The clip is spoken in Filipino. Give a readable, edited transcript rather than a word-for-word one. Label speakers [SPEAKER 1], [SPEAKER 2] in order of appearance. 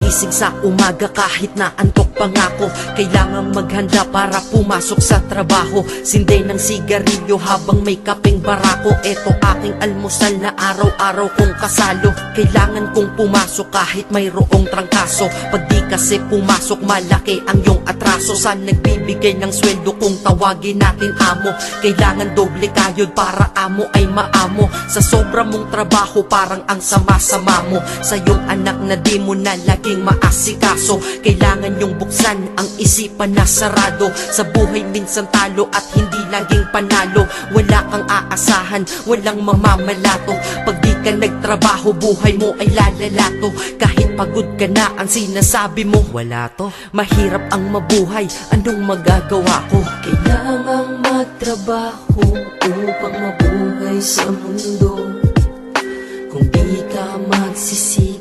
[SPEAKER 1] gising sa umaga kahit na antok pa nga ako. Kailangang maghanda para pumasok sa trabaho. Sinday ng sigarilyo habang may kapeng barako. Eto aking almusal na araw-araw kong kasalo. Kailangan kong pumasok kahit mayroong trangkaso. Pag di kasi pumasok malaki ang iyong atraso. Sa nagbibigay ng sweldo kung tawagin natin amo. Kailangan doble kayod para amo ay maamo. Sa sobra mong trabaho parang ang sama-sama mo. Sa iyong anak na di mo na laging maasikaso. Kailangan yung buksan ang isipan na sarado. Sa buhay minsan talo at hindi laging panalo. Wala kang aasahan, walang mamamalato. Pag di ka nagtrabaho buhay mo ay lalalato. Kahit pagod ka na ang sinasabi mo wala to. Mahirap ang mabuhay, anong magagawa ko?
[SPEAKER 2] Kailangang magtrabaho upang mabuhay sa mundo. Kung di ka magsisisi